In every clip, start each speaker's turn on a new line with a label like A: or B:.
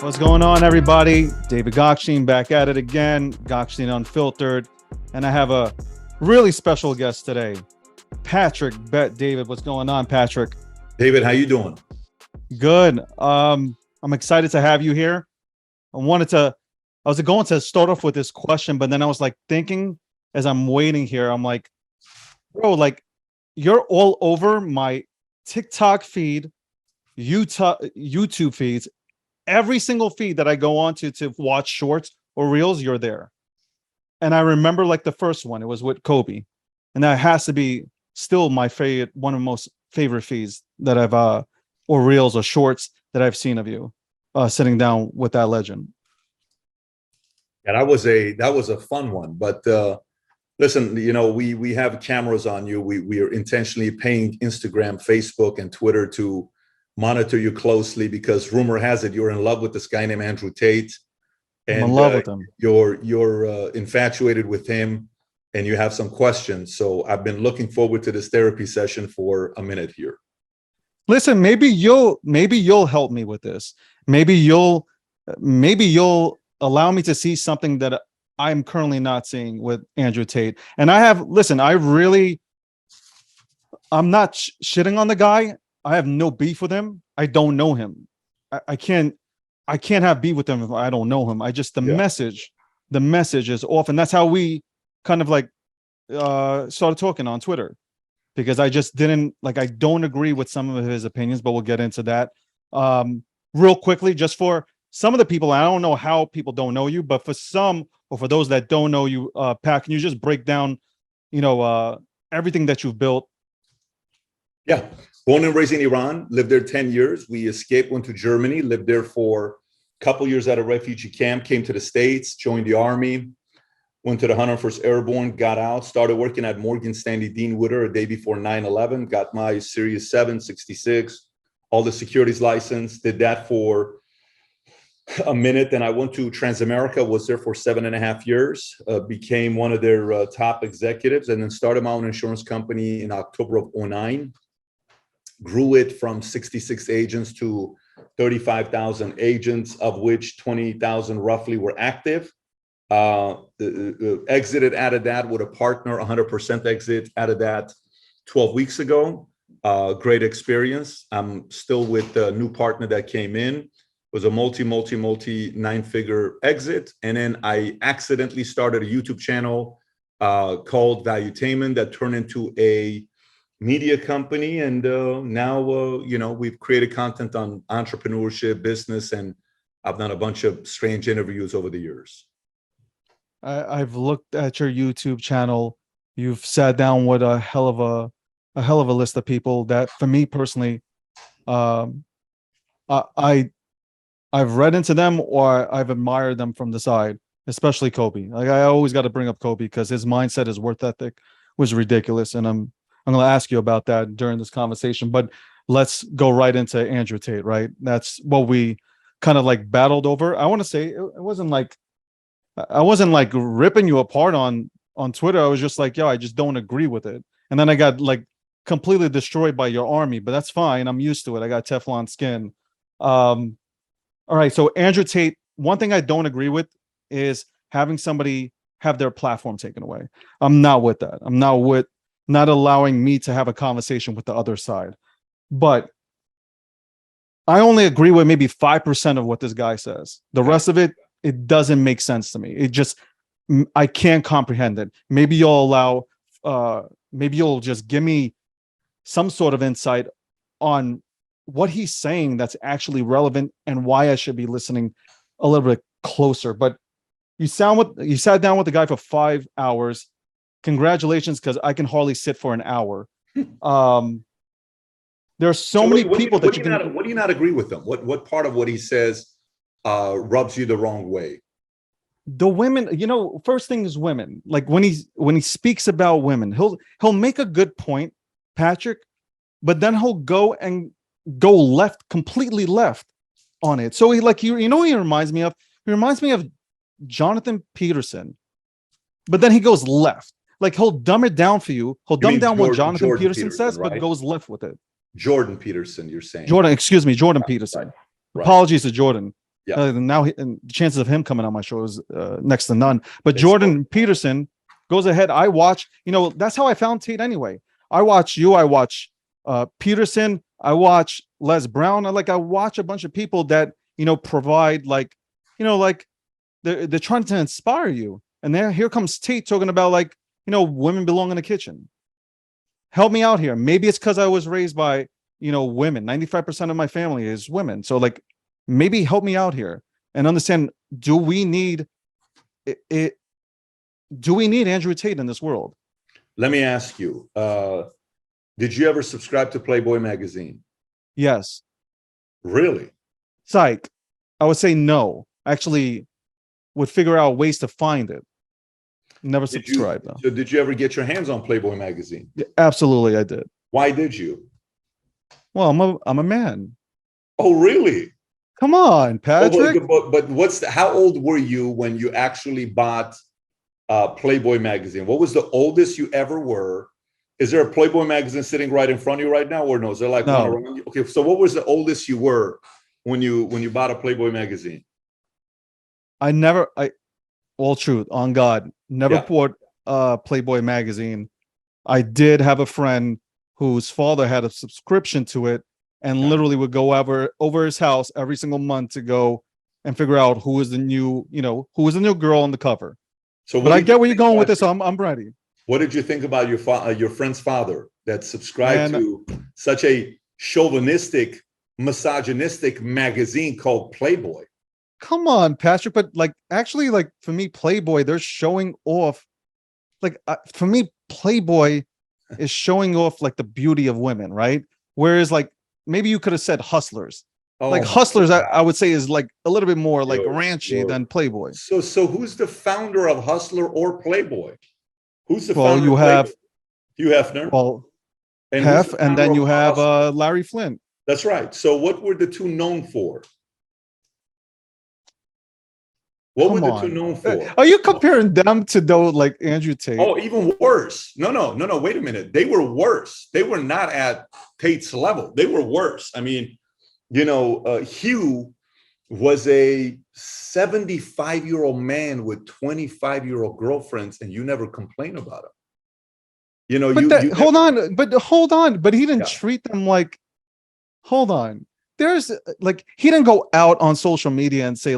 A: What's going on, everybody? David Gokhshtein back at it again, Gokhshtein Unfiltered. And I have a really special guest today, Patrick Bet David. What's going on, Patrick?
B: David, how you doing?
A: Good. I'm excited to have you here. I was going to start off with this question, but then I was like thinking as I'm waiting here, I'm like, bro, like you're all over my TikTok feed, YouTube feeds. Every single feed that I go on to watch shorts or reels, you're there. And I remember like the first one, it was with Kobe. And that has to be still my favorite, one of the most favorite feeds that I've or reels or shorts that I've seen of you sitting down with that legend.
B: Yeah, that was a fun one. But listen, you know, we have cameras on you. We are intentionally paying Instagram, Facebook, and Twitter to monitor you closely because rumor has it you're in love with this guy named Andrew Tate. And
A: I'm in love with him.
B: You're infatuated with him and you have some questions. So I've been looking forward to this therapy session for a minute here.
A: Listen, maybe you'll help me with this. Maybe you'll allow me to see something that I'm currently not seeing with Andrew Tate. And I'm not shitting on the guy. I have no beef with him. I don't know him. I can't have beef with him if I don't know him. The message is off. And that's how we kind of like started talking on Twitter, because I just didn't like, I don't agree with some of his opinions, but we'll get into that real quickly. Just for some of the people, I don't know how people don't know you, but for some, or for those that don't know you, Pat, can you just break down, everything that you've built?
B: Yeah. Born and raised in Iran, lived there 10 years. We escaped, went to Germany, lived there for a couple years at a refugee camp, came to the States, joined the Army, went to the 101st Airborne, got out, started working at Morgan Stanley Dean Witter a day before 9/11, got my Series 7, 66, all the securities license, did that for a minute. Then I went to Transamerica, was there for 7.5 years, became one of their top executives, and then started my own insurance company in October of 2009. Grew it from 66 agents to 35,000 agents, of which 20,000 roughly were active. Exited out of that with a partner, 100% exit out of that 12 weeks ago. Great experience. I'm still with a new partner that came in. It was a multi 9-figure exit. And then I accidentally started a YouTube channel called Valuetainment that turned into a media company, and now we've created content on entrepreneurship, business, and I've done a bunch of strange interviews over the years.
A: I've looked at your YouTube channel. You've sat down with a hell of a list of people that, for me personally, I've read into them or I've admired them from the side, especially Kobe. Like, I always got to bring up Kobe because his mindset, his work ethic was ridiculous, and I'm going to ask you about that during this conversation, but let's go right into Andrew Tate, right? That's what we kind of like battled over. I want to say it wasn't like, I wasn't like ripping you apart on Twitter. I was just like, yo, I just don't agree with it. And then I got like completely destroyed by your army, but that's fine. I'm used to it. I got Teflon skin. All right. So Andrew Tate, one thing I don't agree with is having somebody have their platform taken away. I'm not with that. I'm not with not allowing me to have a conversation with the other side. But I only agree with maybe 5% of what this guy says. The rest of it, it doesn't make sense to me. It just, I can't comprehend it. Maybe you'll just give me some sort of insight on what he's saying that's actually relevant and why I should be listening a little bit closer. But you sat down with the guy for 5 hours. Congratulations, because I can hardly sit for an hour. There are so many people that you can.
B: What do you not agree with them? What part of what he says rubs you the wrong way?
A: The women, first thing is women. Like when he speaks about women, he'll make a good point, Patrick, but then he'll go left, completely left on it. So he reminds me of Jonathan Peterson, but then he goes left. Like, he'll dumb it down for you. He'll dumb down what Jonathan Peterson says, right? But goes left with it.
B: Jordan Peterson, you're saying.
A: Jordan Peterson.
B: Right.
A: Apologies to Jordan.
B: Yeah.
A: Now and the chances of him coming on my show is next to none. But
B: It's
A: Jordan Peterson goes ahead. I watch, that's how I found Tate anyway. I watch you. I watch Peterson. I watch Les Brown. I watch a bunch of people that, provide like they're trying to inspire you. And here comes Tate talking about women belong in the kitchen. Help me out here. Maybe it's because I was raised by, women. 95% of my family is women. So maybe help me out here and understand, do we need it? Do we need Andrew Tate in this world?
B: Let me ask you, did you ever subscribe to Playboy magazine?
A: Yes.
B: Really?
A: Psych. I would say no. Actually, would figure out ways to find it. Never subscribed though.
B: So did you ever get your hands on Playboy magazine?
A: Yeah, absolutely, I did.
B: Why did you?
A: Well, I'm a man.
B: Oh, really?
A: Come on, Patrick.
B: But how old were you when you actually bought Playboy magazine? What was the oldest you ever were? Is there a Playboy magazine sitting right in front of you right now, or no? Is there one around you? Okay, so what was the oldest you were when you bought a Playboy magazine?
A: All truth on God, never bought Playboy magazine. I did have a friend whose father had a subscription to it, and literally would go over his house every single month to go and figure out who was the new girl on the cover.
B: So,
A: but I get where you're going with this. So I'm ready.
B: What did you think about your friend's father that subscribed to such a chauvinistic, misogynistic magazine called Playboy?
A: Come on, Patrick. But actually, for me, Playboy, they're showing off. For me, Playboy is showing off the beauty of women, right? Whereas maybe you could have said Hustlers. Hustlers, I would say is a little bit more ranchy than Playboy.
B: So who's the founder of Hustler or Playboy? Who's the founder?
A: Well, you have
B: Hugh Hefner.
A: Well, Hef, and then you have Larry Flint.
B: That's right. So what were the two known for? What were the two known for?
A: Are you comparing them to those Andrew Tate?
B: Oh, even worse. No. Wait a minute. They were worse. They were not at Tate's level. They were worse. I mean, Hugh was a 75-year-old man with 25-year-old girlfriends, and you never complain about him. Hold
A: on. But he didn't treat them hold on. There's he didn't go out on social media and say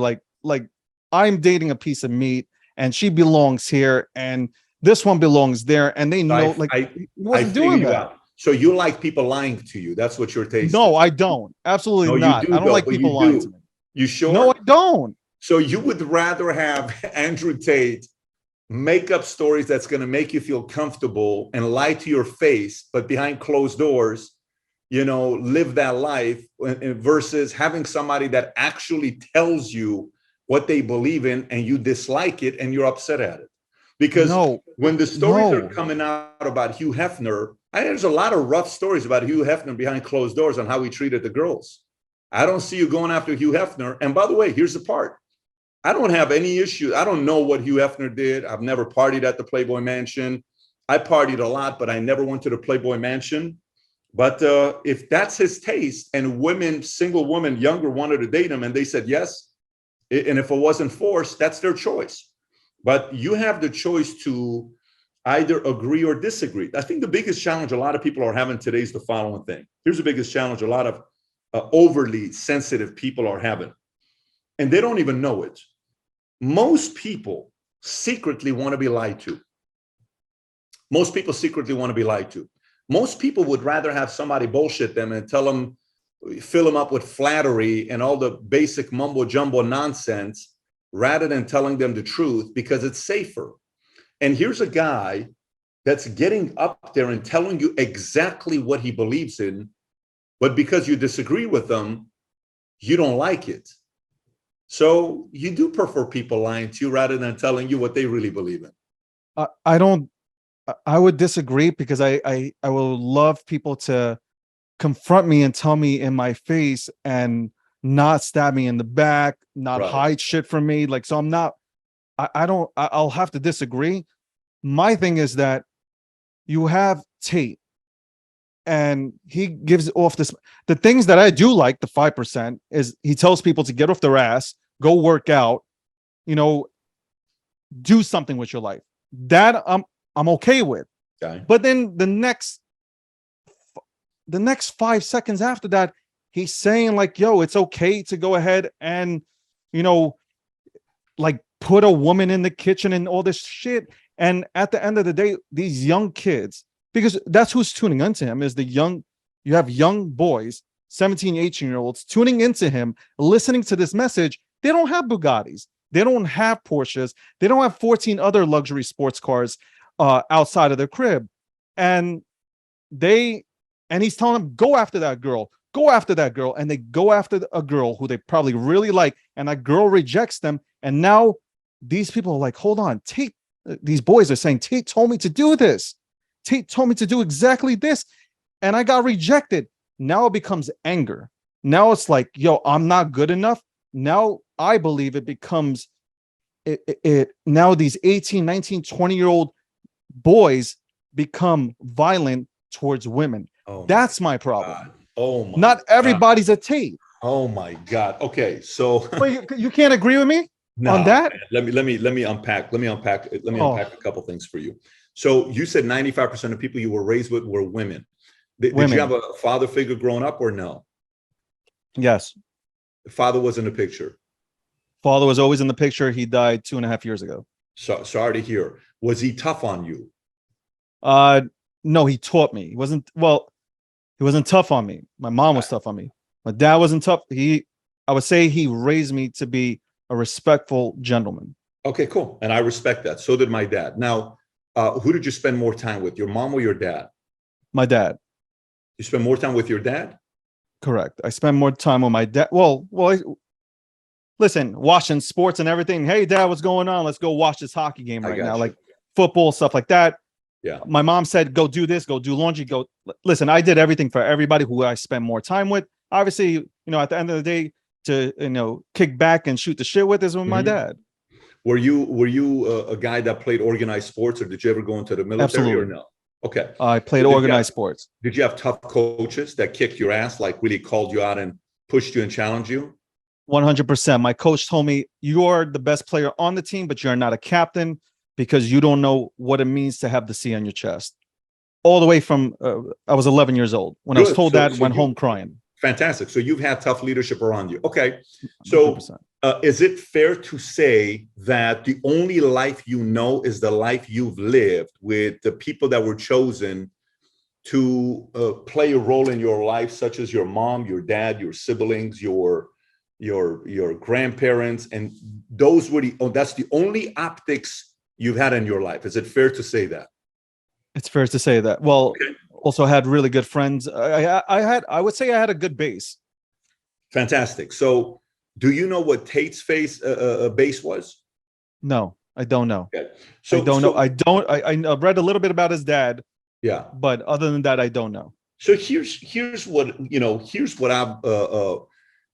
A: I'm dating a piece of meat and she belongs here and this one belongs there, and they know he wasn't doing that.
B: So you like people lying to you? That's what you're tasting.
A: No, I don't. Absolutely not. I don't like people lying to me.
B: You sure?
A: No, I don't.
B: So you would rather have Andrew Tate make up stories that's going to make you feel comfortable and lie to your face, but behind closed doors, live that life, versus having somebody that actually tells you what they believe in and you dislike it and you're upset at it? Because when the stories are coming out about Hugh Hefner, there's a lot of rough stories about Hugh Hefner behind closed doors on how he treated the girls. I don't see you going after Hugh Hefner. And by the way, here's the part. I don't have any issue. I don't know what Hugh Hefner did. I've never partied at the Playboy Mansion. I partied a lot, but I never went to the Playboy Mansion. But if that's his taste and single women, younger, wanted to date him and they said yes, and if it wasn't forced, that's their choice. But you have the choice to either agree or disagree. I think the biggest challenge a lot of people are having today is the following thing. Here's the biggest challenge a lot of overly sensitive people are having, and they don't even know it. Most people secretly want to be lied to. Most people secretly want to be lied to. Most people would rather have somebody bullshit them and fill them up with flattery and all the basic mumbo jumbo nonsense rather than telling them the truth, because it's safer. And here's a guy that's getting up there and telling you exactly what he believes in, but because you disagree with them, you don't like it. So you do prefer people lying to you rather than telling you what they really believe in.
A: I would disagree, because I would love people to confront me and tell me in my face and not stab me in the back, not hide shit from me. So I'm not, I'll have to disagree. My thing is that you have Tate and he gives off this. The things that I do like, the 5%, is he tells people to get off their ass, go work out, you know, do something with your life. That I'm okay with.
B: Okay.
A: But then the next 5 seconds after that, he's saying like, yo, it's okay to go ahead and, you know, like put a woman in the kitchen and all this shit. And at the end of the day, these young kids, because that's who's tuning into him, is you have young boys, 17, 18-year-olds tuning into him, listening to this message. They don't have Bugattis. They don't have Porsches. They don't have 14 other luxury sports cars outside of their crib. And he's telling them, go after that girl. Go after that girl. And they go after a girl who they probably really like. And that girl rejects them. And now these people are like, hold on, Tate. These boys are saying, Tate told me to do this. Tate told me to do exactly this. And I got rejected. Now it becomes anger. Now it's like, yo, I'm not good enough. Now I believe it becomes now these 18, 19, 20-year-old boys become violent towards women.
B: Oh,
A: that's my problem.
B: God. Oh my
A: Not everybody's a Tate.
B: Oh my God. Okay, so
A: But you can't agree with me on that?
B: Man. Let me unpack a couple things for you. So you said 95% of people you were raised with were women. Did you have a father figure growing up or no?
A: Yes.
B: The father was in the picture.
A: Father was always in the picture. He died 2.5 years ago.
B: So sorry to hear. Was he tough on you?
A: No, he taught me. He wasn't tough on me. My mom was tough on me. My dad wasn't tough. I would say he raised me to be a respectful gentleman.
B: Okay, cool. And I respect that. So did my dad. Now, who did you spend more time with, your mom or your dad?
A: My dad.
B: You spend more time with your dad?
A: Correct. I spend more time with my dad. Listen, watching sports and everything. Hey, Dad, what's going on? Let's go watch this hockey game right now. Like football, stuff like that.
B: Yeah.
A: My mom said, go do this, go do laundry, go. Listen, I did everything for everybody who I spend more time with. Obviously, you know, at the end of the day, to, you know, kick back and shoot the shit with is with my dad.
B: Were you a guy that played organized sports, or did you ever go into the military or no? Okay.
A: I played organized sports.
B: Did you have tough coaches that kicked your ass, like really called you out and pushed you and challenged you?
A: 100%. My coach told me, you are the best player on the team, but you're not a captain because you don't know what it means to have the C on your chest. All the way from, I was 11 years old. When I was told that, went home crying.
B: Fantastic. So you've had tough leadership around you. Okay. So is it fair to say that the only life you know is the life you've lived with the people that were chosen to play a role in your life, such as your mom, your dad, your siblings, your grandparents, and those were that's the only optics you've had in your life? Is it fair to say that?
A: It's fair to say that. Well, also had really good friends. I would say I had a good base.
B: Fantastic. So do you know what Tate's base was?
A: No, I don't know.
B: Okay. So I
A: read a little bit about his dad.
B: Yeah.
A: But other than that, I don't know.
B: So here's what I've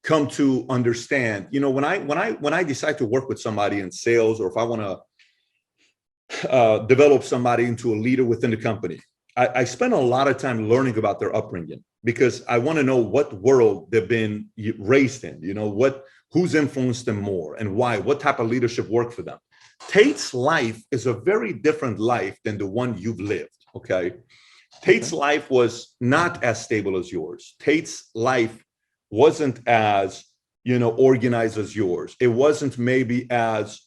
B: come to understand. You know, when I decide to work with somebody in sales, or if I want to develop somebody into a leader within the company, I spend a lot of time learning about their upbringing, because I want to know what world they've been raised in, you know, who's influenced them more and why, what type of leadership worked for them. Tate's life is a very different life than the one you've lived. Okay. Tate's life was not as stable as yours. Tate's life wasn't as, you know, organized as yours. It wasn't maybe as,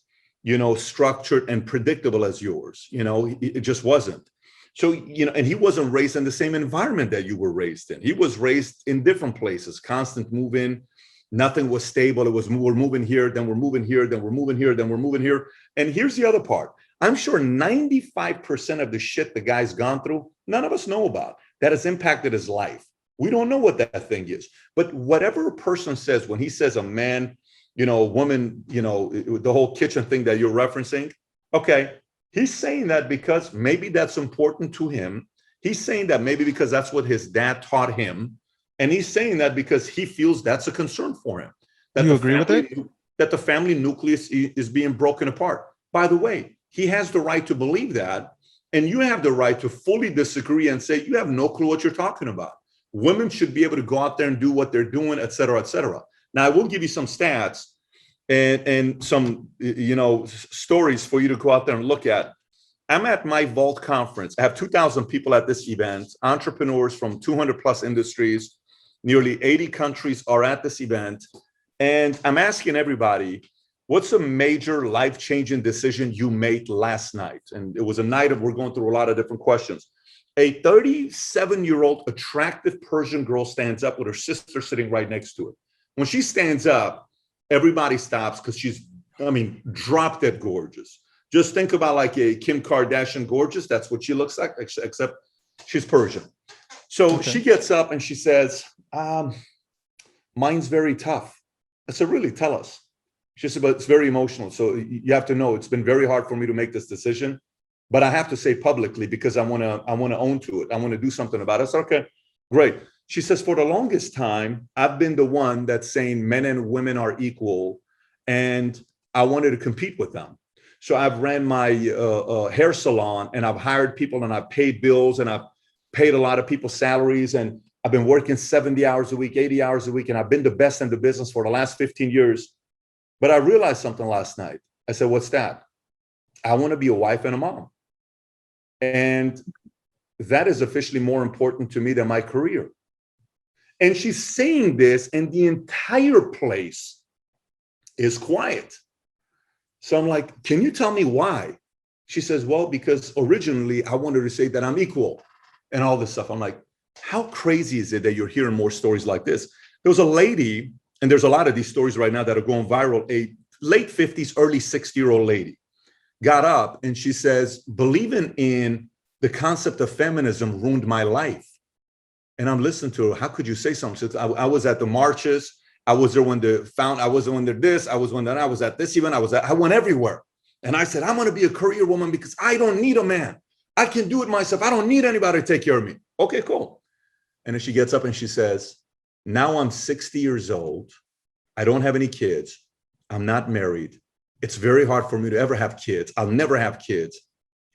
B: you know, structured and predictable as yours. You know, it just wasn't. So, you know, and he wasn't raised in the same environment that you were raised in. He was raised in different places, constant moving. Nothing was stable. It was, we're moving here, then we're moving here, then we're moving here, then we're moving here. And here's the other part. I'm sure 95% of the shit the guy's gone through, none of us know about, that has impacted his life. We don't know what that thing is. But whatever a person says, when he says a man, you know, a woman, you know, the whole kitchen thing that you're referencing, okay, he's saying that because maybe that's important to him. He's saying that maybe because that's what his dad taught him. And he's saying that because he feels that's a concern for him. That
A: you agree with it?
B: That the family nucleus is being broken apart. By the way, he has the right to believe that. And you have the right to fully disagree and say, you have no clue what you're talking about. Women should be able to go out there and do what they're doing, et cetera, et cetera. Now, I will give you some stats and some, stories for you to go out there and look at. I'm at my Vault conference. I have 2,000 people at this event, entrepreneurs from 200 plus industries, nearly 80 countries are at this event. And I'm asking everybody, what's a major life-changing decision you made last night? And it was a night of, we're going through a lot of different questions. A 37-year-old attractive Persian girl stands up with her sister sitting right next to her. When she stands up, everybody stops because she's, drop dead gorgeous. Just think about like a Kim Kardashian gorgeous. That's what she looks like, except she's Persian. So She gets up and she says, mine's very tough. I said, really, tell us. She said, but it's very emotional. So you have to know, it's been very hard for me to make this decision, but I have to say publicly because I want to own to it. I want to do something about it. I said, okay, great. She says, for the longest time, I've been the one that's saying men and women are equal, and I wanted to compete with them. So I've ran my hair salon, and I've hired people, and I've paid bills, and I've paid a lot of people's salaries, and I've been working 70 hours a week, 80 hours a week, and I've been the best in the business for the last 15 years. But I realized something last night. I said, what's that? I want to be a wife and a mom. And that is officially more important to me than my career. And she's saying this, and the entire place is quiet. So I'm like, can you tell me why? She says, well, because originally I wanted to say that I'm equal and all this stuff. I'm like, how crazy is it that you're hearing more stories like this? There was a lady, and there's a lot of these stories right now that are going viral, a late 50s, early 60-year-old lady got up and she says, believing in the concept of feminism ruined my life. And I'm listening to her. How could you say something? She says, I was at the marches. I was there when I was when they're this. I was when I was at this event. I went everywhere. And I said, I'm going to be a career woman because I don't need a man. I can do it myself. I don't need anybody to take care of me. Okay, cool. And then she gets up and she says, now I'm 60 years old. I don't have any kids. I'm not married. It's very hard for me to ever have kids. I'll never have kids.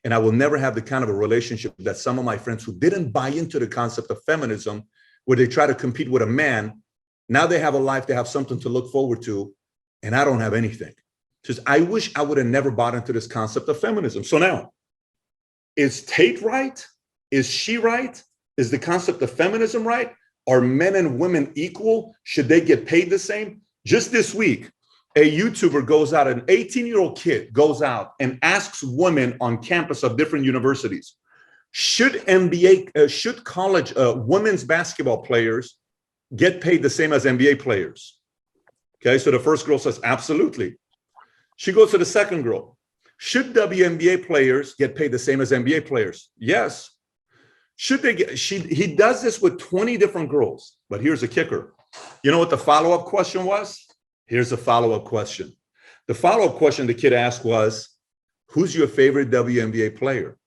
B: And I will never have the kind of a relationship that some of my friends who didn't buy into the concept of feminism, where they try to compete with a man, now they have a life, they have something to look forward to, and I don't have anything. She says, I wish I would have never bought into this concept of feminism. So now, is Tate right? Is she right? Is the concept of feminism right? Are men and women equal? Should they get paid the same? Just this week, a YouTuber goes out, an 18-year-old kid goes out and asks women on campus of different universities, should college women's basketball players get paid the same as NBA players? Okay, so the first girl says, absolutely. She goes to the second girl. Should WNBA players get paid the same as NBA players? Yes. Should they get, he does this with 20 different girls, but here's a kicker. You know what the follow-up question was? Here's a follow-up question. The follow-up question the kid asked was, who's your favorite WNBA player?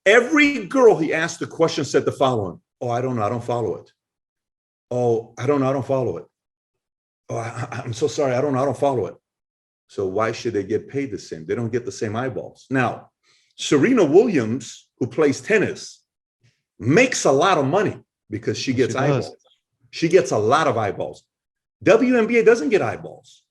B: Every girl he asked the question said the following. Oh, I don't know. I don't follow it. Oh, I don't know. I don't follow it. Oh, I'm so sorry. I don't know. I don't follow it. So why should they get paid the same? They don't get the same eyeballs. Now, Serena Williams, who plays tennis, makes a lot of money because she gets eyeballs. She gets a lot of eyeballs. WNBA doesn't get eyeballs.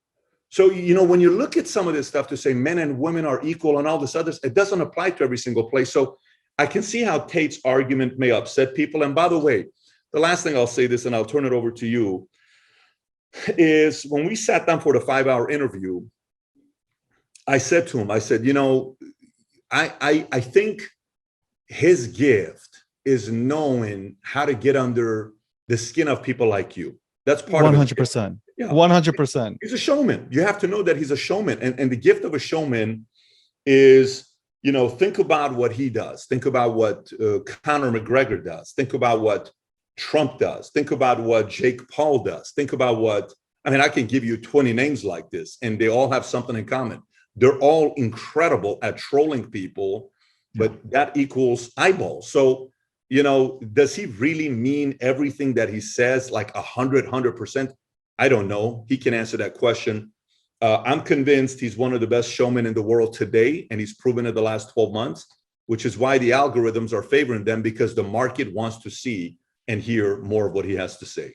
B: So, when you look at some of this stuff to say men and women are equal and all this others, it doesn't apply to every single place. So I can see how Tate's argument may upset people. And by the way, the last thing I'll say this, and I'll turn it over to you, is when we sat down for the 5-hour interview, I said to him, I said, I think his gift is knowing how to get under the skin of people like you. That's part
A: 100%.
B: of it. Yeah.
A: 100%.
B: He's a showman. You have to know that he's a showman. And the gift of a showman is, think about what he does. Think about what Conor McGregor does. Think about what Trump does. Think about what Jake Paul does. Think about I can give you 20 names like this, and they all have something in common. They're all incredible at trolling people, but that equals eyeballs. So, does he really mean everything that he says, like 100%? I don't know. He can answer that question. I'm convinced he's one of the best showmen in the world today, and he's proven it the last 12 months. which is why the algorithms are favoring them, because the market wants to see and hear more of what he has to say.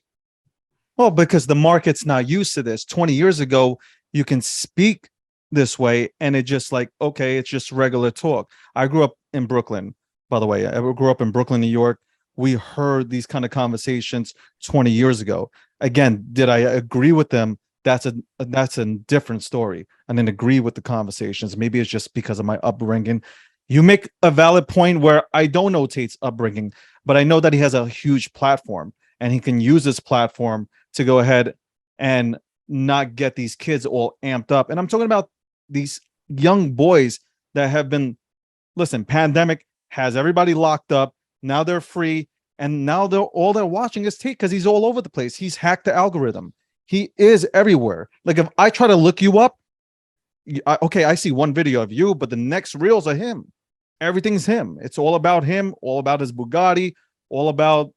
A: Well, because the market's not used to this. 20 years ago, you can speak this way and it just like, okay, it's just regular talk. I grew up in Brooklyn, by the way. I grew up in Brooklyn, New York. We heard these kind of conversations 20 years ago. Again, did I agree with them? That's a different story. I didn't agree with the conversations. Maybe it's just because of my upbringing. You make a valid point where I don't know Tate's upbringing, but I know that he has a huge platform and he can use this platform to go ahead and not get these kids all amped up. And I'm talking about these young boys that have been, listen, pandemic has everybody locked up. Now they're free. And now they're watching is Tate because he's all over the place. He's hacked the algorithm. He is everywhere. Like if I try to look you up, I see one video of you, but the next reels are him. Everything's him. It's all about him, all about his Bugatti, all about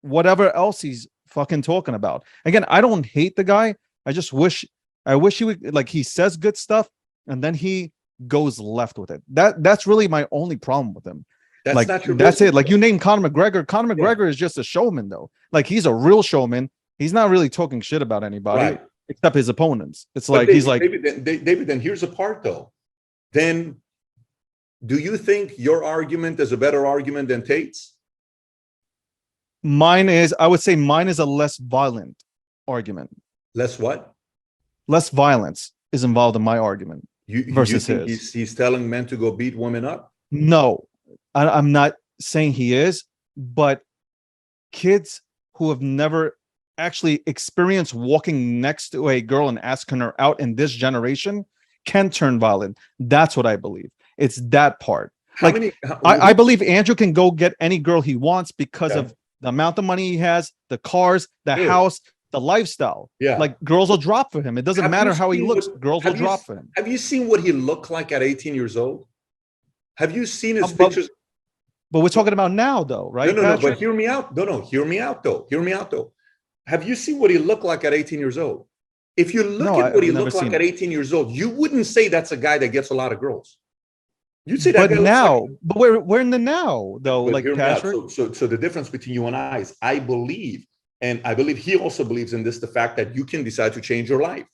A: whatever else he's fucking talking about. Again, I don't hate the guy. I wish he would, like, he says good stuff and then he goes left with it. That's really my only problem with him.
B: That's
A: like
B: not your
A: that's
B: business,
A: it. Like you named Conor McGregor. Conor McGregor is just a showman, though. Like he's a real showman. He's not really talking shit about anybody except his opponents. It's like he's like
B: David. Then here's the part, though. Then, do you think your argument is a better argument than Tate's?
A: I would say mine is a less violent argument.
B: Less what?
A: Less violence is involved in my argument versus
B: you think
A: his.
B: He's telling men to go beat women up?
A: No, I'm not saying he is, but kids who have never actually experienced walking next to a girl and asking her out in this generation can turn violent. That's what I believe. It's that part. I believe Andrew can go get any girl he wants because of the amount of money he has, the cars, the house, the lifestyle. Yeah. Like girls will drop for him. It doesn't matter how he looks. Girls will drop for him.
B: Have you seen what he looked like at 18 years old? Have you seen his pictures?
A: But we're talking about now, though, right?
B: No, but hear me out. No, hear me out, though. Have you seen what he looked like at 18 years old? If you look at what he looked like at 18 years old, you wouldn't say that's a guy that gets a lot of girls. You'd say that.
A: But now, but we're in the now, though. Like Patrick.
B: So the difference between you and I is I believe he also believes in this, the fact that you can decide to change your life.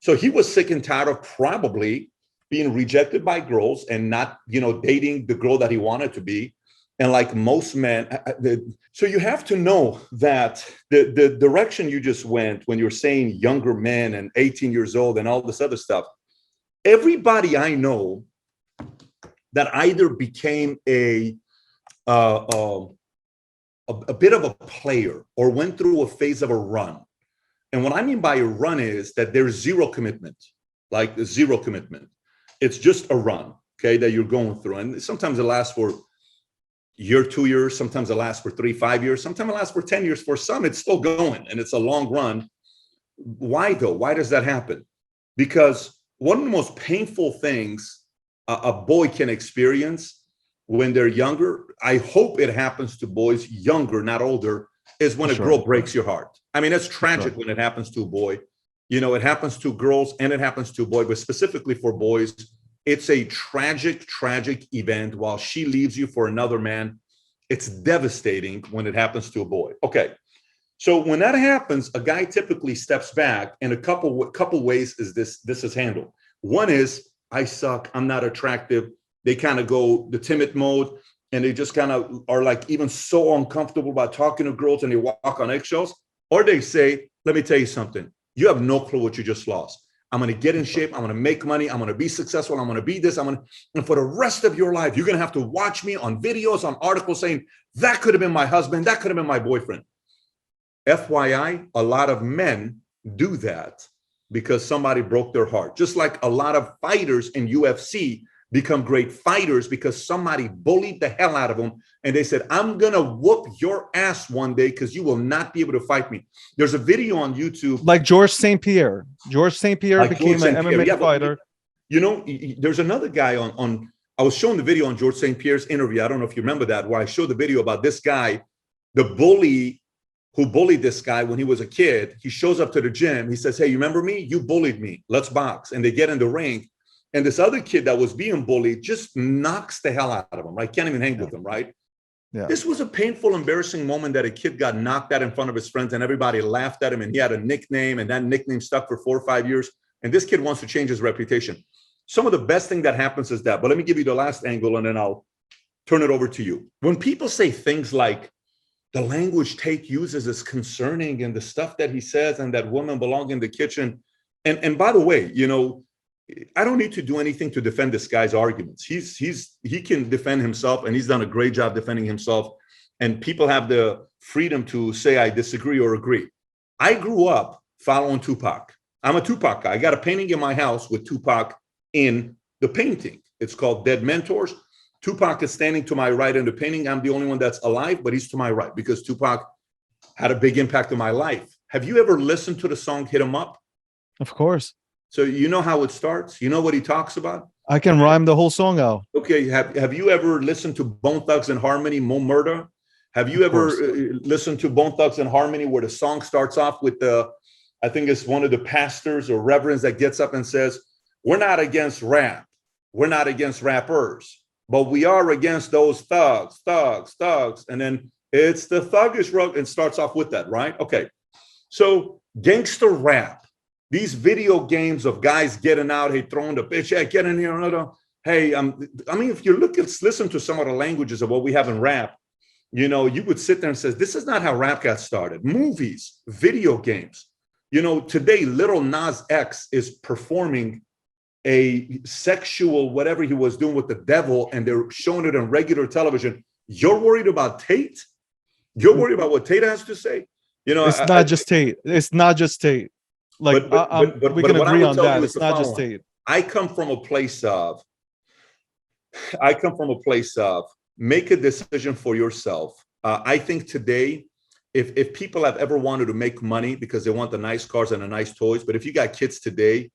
B: So he was sick and tired of probably being rejected by girls and not, dating the girl that he wanted to be. And like most men, so you have to know that the direction you just went when you're saying younger men and 18 years old and all this other stuff, everybody I know that either became a bit of a player or went through a phase of a run. And what I mean by a run is that there's zero commitment, like zero commitment. It's just a run, okay, that you're going through. And sometimes it lasts for year, 2 years. Sometimes it lasts for 3-5 years. Sometimes it lasts for 10 years. For some, it's still going and it's a long run. Why though? Why does that happen? Because one of the most painful things a boy can experience when they're younger, I hope it happens to boys younger, not older, is when a girl breaks your heart. I mean, it's tragic when it happens to a boy. It happens to girls and it happens to a boy, but specifically for boys, it's a tragic event. While she leaves you for another man, it's devastating when it happens to a boy. Okay. So when that happens, a guy typically steps back, and a couple ways is this is handled. One is, I suck, I'm not attractive. They kind of go the timid mode, and they just kind of are like even so uncomfortable about talking to girls, and they walk on eggshells. Or they say, let me tell you something. You have no clue what you just lost. I'm going to get in shape. I'm going to make money. I'm going to be successful. I'm going to be this. And for the rest of your life, you're going to have to watch me on videos, on articles saying, that could have been my husband. That could have been my boyfriend. FYI, a lot of men do that because somebody broke their heart. Just like a lot of fighters in UFC become great fighters because somebody bullied the hell out of them. And they said, I'm going to whoop your ass one day because you will not be able to fight me. There's a video on YouTube.
A: Like George St. Pierre. George St. Pierre became an MMA fighter.
B: There's another guy I was showing the video on George St. Pierre's interview. I don't know if you remember that, where I showed the video about this guy, the bully who bullied this guy when he was a kid. He shows up to the gym. He says, hey, you remember me? You bullied me. Let's box. And they get in the ring. And this other kid that was being bullied just knocks the hell out of him, right? Can't even hang with him, right?
A: Yeah.
B: This was a painful, embarrassing moment that a kid got knocked out in front of his friends and everybody laughed at him, and he had a nickname, and that nickname stuck for 4 or 5 years. And this kid wants to change his reputation. Some of the best thing that happens is that, but let me give you the last angle and then I'll turn it over to you. When people say things like the language Tate uses is concerning and the stuff that he says and that women belong in the kitchen. And by the way, you know, I don't need to do anything to defend this guy's arguments. He can defend himself, and he's done a great job defending himself. And people have the freedom to say I disagree or agree. I grew up following Tupac. I'm a Tupac guy. I got a painting in my house with Tupac in the painting. It's called Dead Mentors. Tupac is standing to my right in the painting. I'm the only one that's alive, but he's to my right because Tupac had a big impact on my life. Have you ever listened to the song Hit 'Em Up?
A: Of course.
B: So you know how it starts? You know what he talks about?
A: I can rhyme the whole song out.
B: Okay. Have you ever listened to Bone Thugs and Harmony, Mo Murder? Have you ever listened to Bone Thugs and Harmony where the song starts off with I think it's one of the pastors or reverends that gets up and says, we're not against rap. We're not against rappers, but we are against those thugs. And then it's the thuggish road and starts off with that, right? Okay. So gangster rap. These video games of guys getting out, hey, throwing the bitch, hey, get in here, hey, I mean, if you listen to some of the languages of what we have in rap, you know, you would sit there and say, this is not how rap got started. Movies, video games. You know, today, Little Nas X is performing a sexual whatever he was doing with the devil, and they're showing it on regular television. You're worried about Tate? You're worried about what Tate has to say? You know,
A: it's not just Tate. It's not just Tate. Like, we can agree on that. It's not just Tate.
B: I come from a place of make a decision for yourself. I think today, if people have ever wanted to make money because they want the nice cars and the nice toys, but if you got kids today,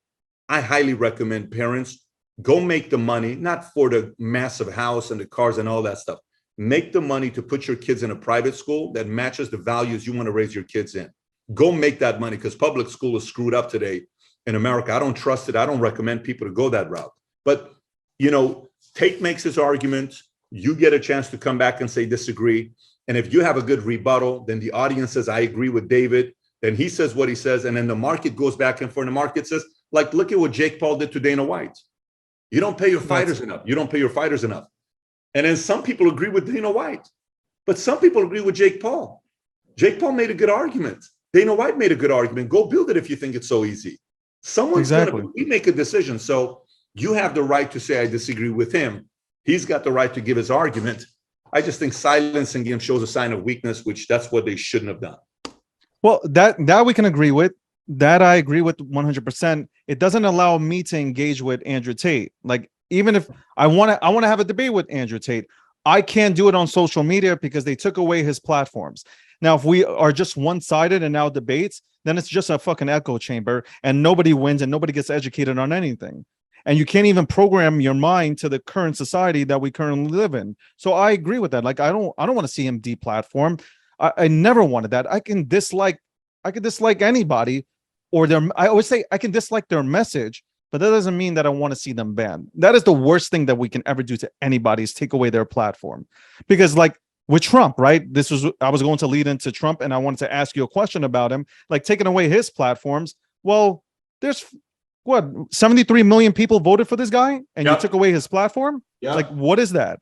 B: I highly recommend parents go make the money, not for the massive house and the cars and all that stuff. Make the money to put your kids in a private school that matches the values you want to raise your kids in. Go make that money, because public school is screwed up today in America. I don't trust it. I don't recommend people to go that route. But, you know, Tate makes his argument. You get a chance to come back and say disagree. And if you have a good rebuttal, then the audience says, I agree with David. Then he says what he says. And then the market goes back and forth. And the market says, like, look at what Jake Paul did to Dana White. You don't pay your fighters enough. You don't pay your fighters enough. And then some people agree with Dana White, but some people agree with Jake Paul. Jake Paul made a good argument. Dana White made a good argument. Go build it if you think it's so easy. Someone's going to make a decision. So you have the right to say, I disagree with him. He's got the right to give his argument. I just think silencing him shows a sign of weakness, which that's what they shouldn't have done.
A: Well, that we can agree with. That I agree with 100%. It doesn't allow me to engage with Andrew Tate. Like, even if I want to have a debate with Andrew Tate, I can't do it on social media because they took away his platforms. Now, if we are just one-sided and now debates, then it's just a fucking echo chamber and nobody wins and nobody gets educated on anything. And you can't even program your mind to the current society that we currently live in. So I agree with that. Like, I don't want to see him deplatform. I never wanted that. I can dislike anybody, or I always say I can dislike their message, but that doesn't mean that I want to see them banned. That is the worst thing that we can ever do to anybody, is take away their platform. Because, like, with Trump, right? I was going to lead into Trump, and I wanted to ask you a question about him. Like, taking away his platforms. Well, there's 73 million people voted for this guy, and you took away his platform. Like, what is that?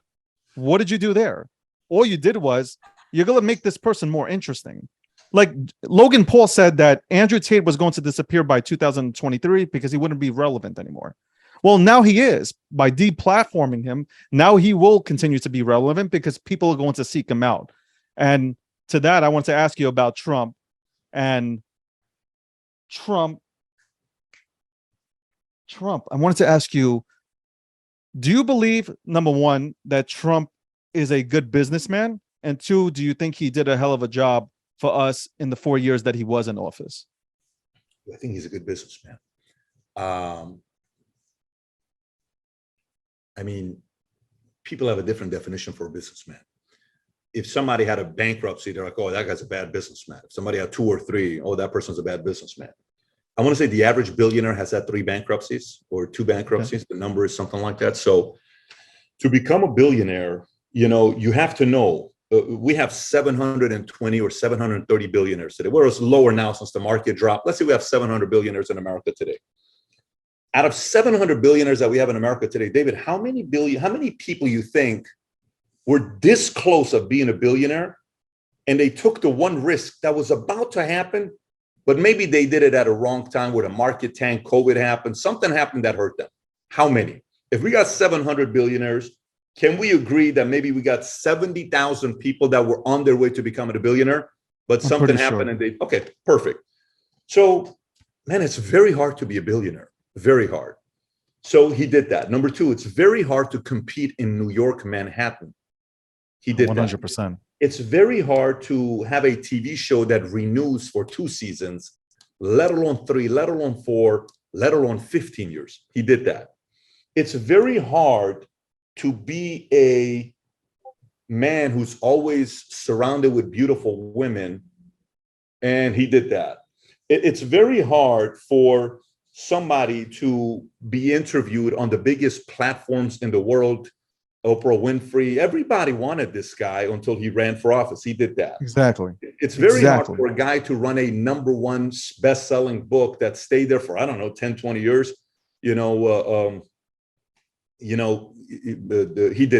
A: What did you do there? All you did was you're going to make this person more interesting. Like, Logan Paul said that Andrew Tate was going to disappear by 2023 because he wouldn't be relevant anymore. Well, now he is. By deplatforming him, now he will continue to be relevant because people are going to seek him out. And to that, I want to ask you about Trump. And Trump, I wanted to ask you, do you believe, number one, that Trump is a good businessman? And two, do you think he did a hell of a job for us in the 4 years that he was in office?
B: I think he's a good businessman. I mean, people have a different definition for a businessman. If somebody had a bankruptcy, they're like, oh, that guy's a bad businessman. If somebody had 2 or 3, oh, that person's a bad businessman. I want to say the average billionaire has had 3 bankruptcies or 2 bankruptcies. The number is something like that. So to become a billionaire, you have to know, we have 720 or 730 billionaires today. Whereas lower now since the market dropped. Let's say we have 700 billionaires in America today. Out of 700 billionaires that we have in America today, David, how many people you think were this close of being a billionaire and they took the one risk that was about to happen, but maybe they did it at a wrong time where the market tanked, COVID happened, something happened that hurt them? How many? If we got 700 billionaires, can we agree that maybe we got 70,000 people that were on their way to becoming a billionaire, but something happened and they, okay, perfect. So, man, it's very hard to be a billionaire, very hard. So he did that. Number 2, it's very hard to compete in New York, Manhattan. He did 100%. That. It's very hard to have a TV show that renews for 2 seasons, let alone 3, let alone 4, let alone 15 years. He did that. It's very hard to be a man who's always surrounded with beautiful women, and he did that. It's very hard for somebody to be interviewed on the biggest platforms in the world. Oprah Winfrey, everybody wanted this guy until he ran for office. He did that.
A: Exactly.
B: It's very hard for a guy to run a #1 best-selling book that stayed there for, I don't know, 10, 20 years. He did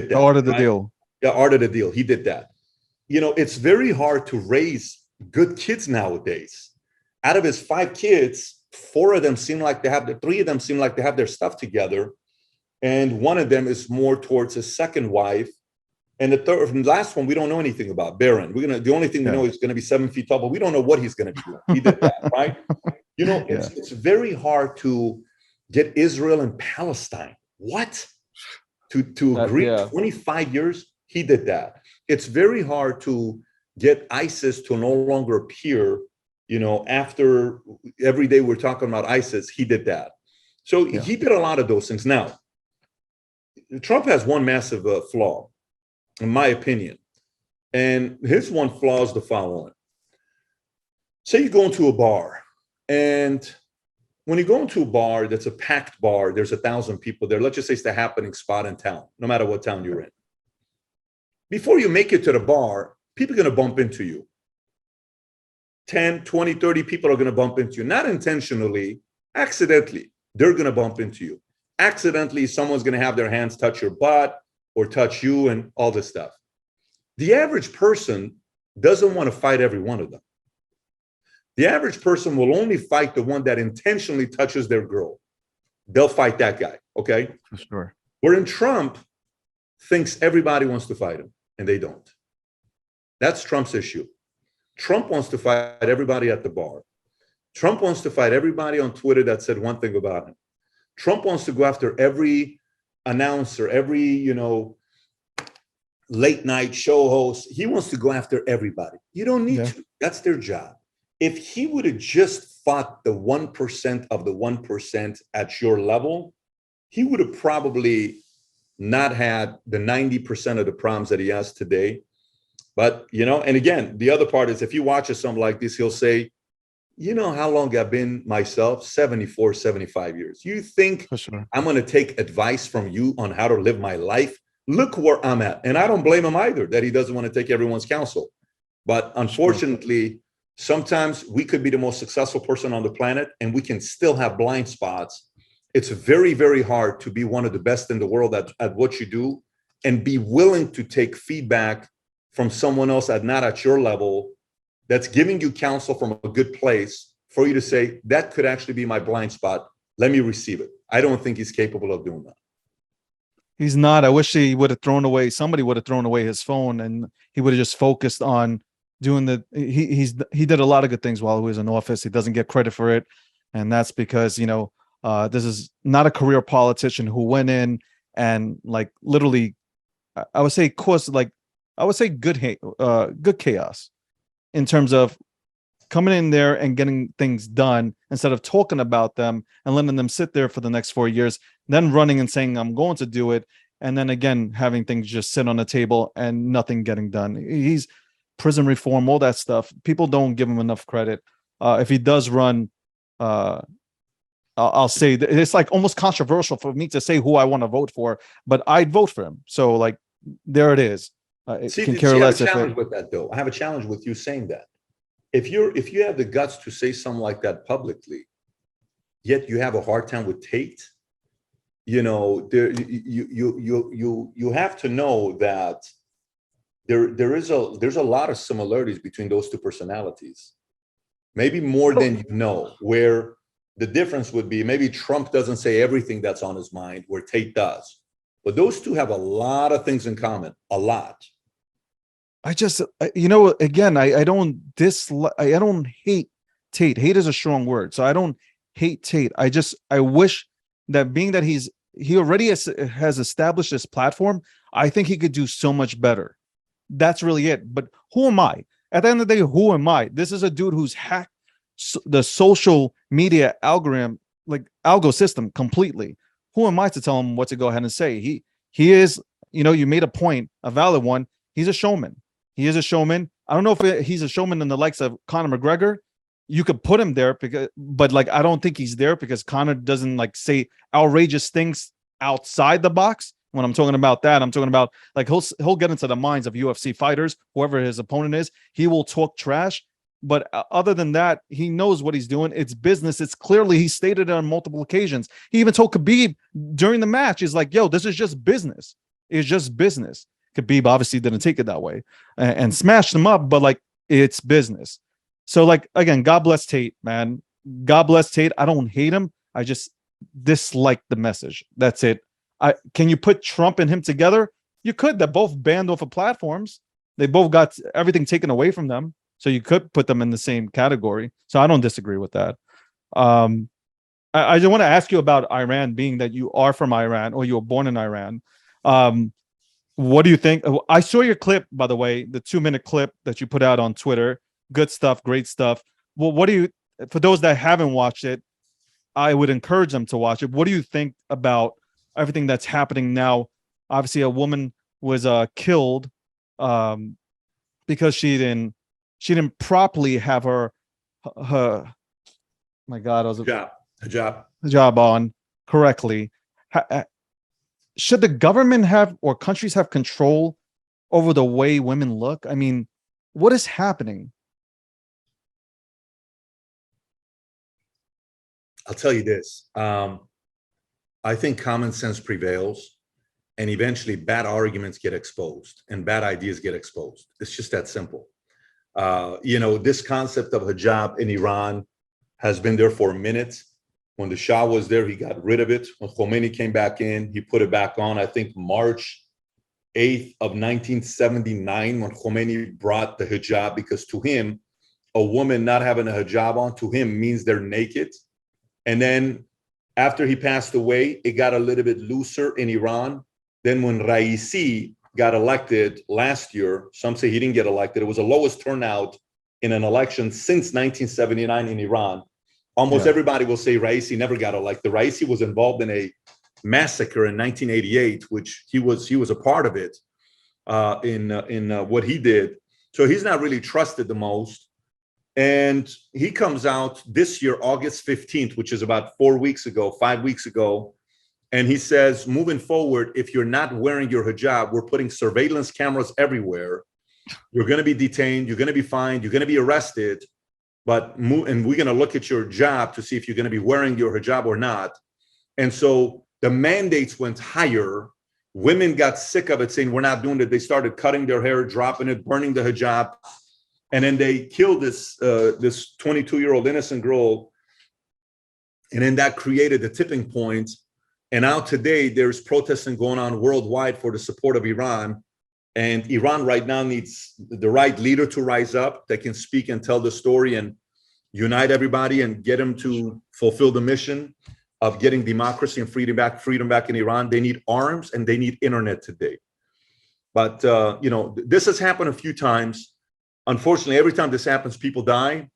B: that.
A: The Art of the Deal.
B: The Art of the Deal. He did that. It's very hard to raise good kids nowadays. Out of his 5 kids, 4 of them seem like they have 3 of them seem like they have their stuff together. And one of them is more towards his second wife. And the third and last one, we don't know anything about. Barron. The only thing we know is going to be 7 feet tall, but we don't know what he's going to do. He did that, right? It's very hard to get Israel and Palestine. What? To agree 25 years? He did that. It's very hard to get ISIS to no longer appear, after every day we're talking about ISIS. He did that. So he did a lot of those things. Now, Trump has one massive flaw, in my opinion. And his one flaw is the following. Say you go into a bar, and when you go into a bar that's a packed bar, there's 1,000 people there. Let's just say it's the happening spot in town, no matter what town you're in. Before you make it to the bar, people are going to bump into you. 10, 20, 30 people are going to bump into you. Not intentionally, accidentally. They're going to bump into you. Accidentally, someone's going to have their hands touch your butt or touch you and all this stuff. The average person doesn't want to fight every one of them. The average person will only fight the one that intentionally touches their girl. They'll fight that guy, okay?
A: For sure.
B: Wherein Trump thinks everybody wants to fight him, and they don't. That's Trump's issue. Trump wants to fight everybody at the bar. Trump wants to fight everybody on Twitter that said one thing about him. Trump wants to go after every announcer, every, late night show host. He wants to go after everybody. You don't need to. That's their job. If he would have just fought the 1% of the 1% at your level, he would have probably not had the 90% of the problems that he has today. But, and again, the other part is if he watches something like this, he'll say, how long I've been myself? 74, 75 years. You think I'm going to take advice from you on how to live my life? Look where I'm at. And I don't blame him either that he doesn't want to take everyone's counsel. But unfortunately, sometimes we could be the most successful person on the planet and we can still have blind spots. It's very, very hard to be one of the best in the world at what you do and be willing to take feedback from someone else not at your level that's giving you counsel from a good place for you to say, that could actually be my blind spot. Let me receive it. I don't think he's capable of doing that.
A: He's not. I wish he would have somebody would have thrown away his phone and he would have just focused on doing he did a lot of good things while he was in office. He doesn't get credit for it. And that's because, this is not a career politician who went in and literally, I would say good chaos. In terms of coming in there and getting things done instead of talking about them and letting them sit there for the next 4 years, then running and saying, I'm going to do it. And then again, having things just sit on the table and nothing getting done. He's prison reform, all that stuff. People don't give him enough credit. If he does run, uh, I'll say it's like almost controversial for me to say who I want to vote for, but I'd vote for him. So like, there it is. It
B: See,
A: can
B: see,
A: care
B: I have
A: less
B: a
A: if
B: challenge
A: it.
B: with that, though. I have a challenge with you saying that. If you have the guts to say something like that publicly, yet you have a hard time with Tate, there you have to know that there's a lot of similarities between those two personalities. Maybe more than you know, where the difference would be maybe Trump doesn't say everything that's on his mind, where Tate does. But those two have a lot of things in common, a lot.
A: I just, again, I don't dislike, I don't hate Tate. Hate is a strong word. So I don't hate Tate. I wish that being that he already has established this platform, I think he could do so much better. That's really it. But who am I? At the end of the day, who am I? This is a dude who's hacked the social media algorithm, like algo system completely. Who am I to tell him what to go ahead and say? He is, you made a point, a valid one. He's a showman. He is a showman. I don't know if he's a showman in the likes of Conor McGregor. You could put him there but like I don't think he's there because Conor doesn't like say outrageous things outside the box. When I'm talking about that, I'm talking about like he'll get into the minds of UFC fighters, whoever his opponent is. He will talk trash, but other than that, he knows what he's doing. It's business. It's clearly he stated it on multiple occasions. He even told Khabib during the match, he's like, "Yo, this is just business. It's just business." Khabib obviously didn't take it that way and smashed him up, but like it's business. So like again, God bless Tate, man. God bless Tate. I don't hate him. I just dislike the message. That's it. Can you put Trump and him together? You could. They're both banned off of platforms. They both got everything taken away from them. So you could put them in the same category. So I don't disagree with that. I just want to ask you about Iran, being that you are from Iran or you were born in Iran. What do you think? I saw your clip, by the way, the 2-minute clip that you put out on Twitter. Good stuff, great stuff. Well, what do you, for those that haven't watched it, I would encourage them to watch it. What do you think about everything that's happening now? Obviously, a woman was killed because she didn't properly have her my God, I was hijab on correctly. Should the government have or countries have control over the way women look? I mean, what is happening?
B: I'll tell you this. I think common sense prevails, and eventually bad arguments get exposed and bad ideas get exposed. It's just that simple. This concept of hijab in Iran has been there for a minute. When the Shah was there, he got rid of it. When Khomeini came back in, he put it back on, I think March 8th of 1979, when Khomeini brought the hijab, because to him, a woman not having a hijab on, to him, means they're naked. And then after he passed away, it got a little bit looser in Iran. Then when Raisi got elected last year, some say he didn't get elected. It was the lowest turnout in an election since 1979 in Iran. Almost everybody will say Raisi never got elected. Raisi was involved in a massacre in 1988, which he was a part of it in what he did. So he's not really trusted the most. And he comes out this year, August 15th, which is about 5 weeks ago. And he says, moving forward, if you're not wearing your hijab, we're putting surveillance cameras everywhere. You're going to be detained. You're going to be fined. You're going to be arrested. And we're going to look at your job to see if you're going to be wearing your hijab or not. And so the mandates went higher. Women got sick of it, saying, we're not doing it. They started cutting their hair, dropping it, burning the hijab. And then they killed this 22-year-old innocent girl. And then that created the tipping point. And now today there's protesting going on worldwide for the support of Iran. And Iran right now needs the right leader to rise up that can speak and tell the story and unite everybody and get them to fulfill the mission of getting democracy and freedom back in Iran. They need arms and they need internet today. But, this has happened a few times. Unfortunately, every time this happens, people die.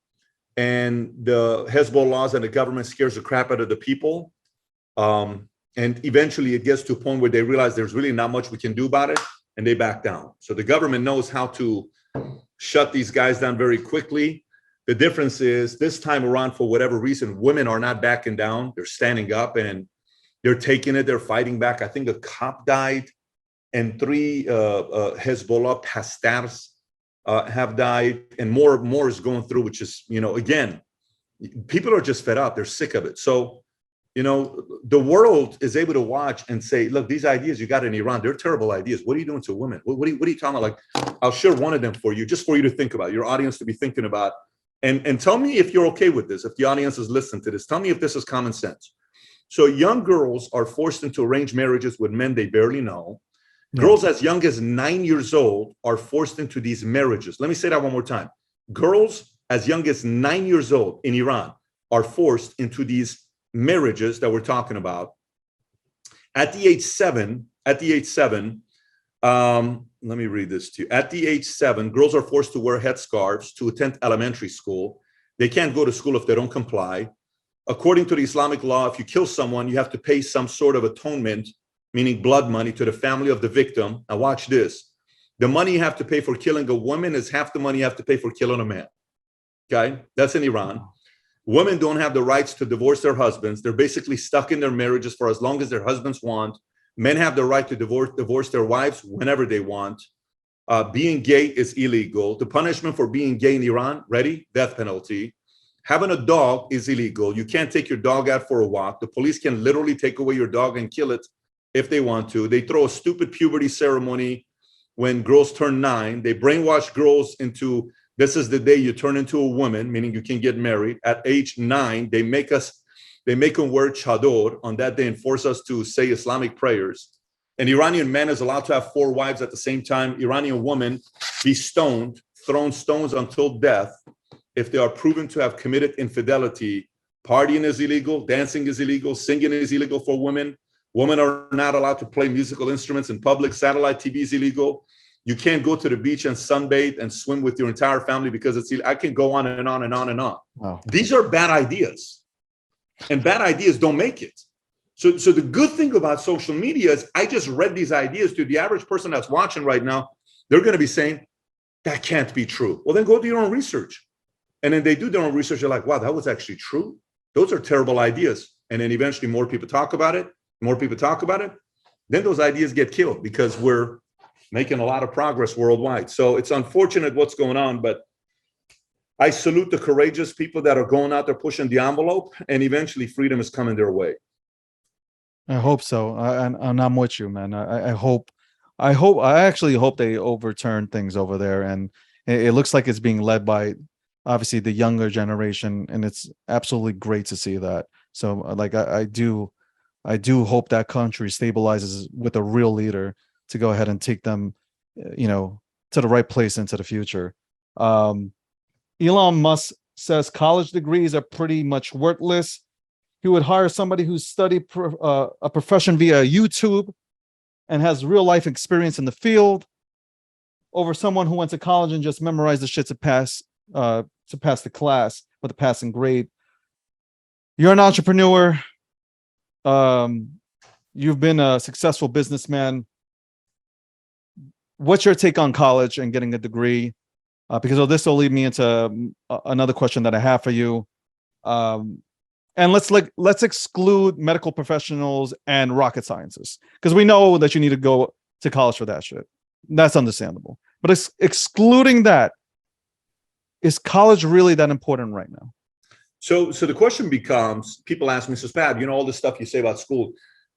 B: And the Hezbollah and the government scares the crap out of the people. And eventually it gets to a point where they realize there's really not much we can do about it. And they back down. So the government knows how to shut these guys down very quickly. The difference is this time around, for whatever reason, women are not backing down. They're standing up and they're taking it. They're fighting back. I think a cop died and 3 Hezbollah pastors have died, and more is going through, which is, again, people are just fed up. They're sick of it. So, the world is able to watch and say, look, these ideas you got in Iran, they're terrible ideas. What are you doing to women? What are you talking about? Like, I'll share one of them for you, just for you to think about, your audience to be thinking about. And tell me if you're okay with this. If the audience is listening to this, tell me if this is common sense. So young girls are forced into arranged marriages with men they barely know. Yeah. Girls as young as 9 years old are forced into these marriages. Let me say that one more time. Girls as young as 9 years old in Iran are forced into these marriages that we're talking about. At the age seven, let me read this to you. At the age 7, girls are forced to wear headscarves to attend elementary school. They can't go to school if they don't comply. According to the Islamic law, if you kill someone, you have to pay some sort of atonement, meaning blood money, to the family of the victim. Now watch this. The money you have to pay for killing a woman is half the money you have to pay for killing a man. Okay? That's in Iran. Women don't have the rights to divorce their husbands. They're basically stuck in their marriages for as long as their husbands want. Men have the right to divorce their wives whenever they want. Being gay is illegal. The punishment for being gay in Iran, ready? Death penalty. Having a dog is illegal. You can't take your dog out for a walk. The police can literally take away your dog and kill it if they want to. They throw a stupid puberty ceremony when girls turn 9. They brainwash girls into, this is the day you turn into a woman, meaning you can get married. At age 9, they make them wear chador on that day and force us to say Islamic prayers. An Iranian man is allowed to have 4 wives at the same time. Iranian women be stoned, thrown stones until death if they are proven to have committed infidelity. Partying is illegal, dancing is illegal, singing is illegal for women. Women are not allowed to play musical instruments in public. Satellite TV is illegal. You can't go to the beach and sunbathe and swim with your entire family because it's illegal. I can go on and on and on and on. Wow. These are bad ideas. And bad ideas don't make it. So the good thing about social media is I just read these ideas to the average person that's watching right now. They're going to be saying, that can't be true. Well, then go do your own research. And then they do their own research. They're like, wow, that was actually true. Those are terrible ideas. And then eventually more people talk about it. Then those ideas get killed because we're making a lot of progress worldwide. So it's unfortunate what's going on, but I salute the courageous people that are going out there pushing the envelope, and eventually freedom is coming their way.
A: I hope so. And I'm with you, man. I actually hope they overturn things over there. And it looks like it's being led by obviously the younger generation, and it's absolutely great to see that. So like, I do hope that country stabilizes with a real leader to go ahead and take them, to the right place into the future. Elon Musk says college degrees are pretty much worthless. He would hire somebody who studied a profession via YouTube and has real life experience in the field over someone who went to college and just memorized the shit to pass the class with a passing grade. You're an entrepreneur. You've been a successful businessman. What's your take on college and getting a degree? Because this will lead me into another question that I have for you. And let's exclude medical professionals and rocket scientists, because we know that you need to go to college for that shit. That's understandable. But excluding that, is college really that important right now?
B: So the question becomes, people ask me, so Spab, all this stuff you say about school,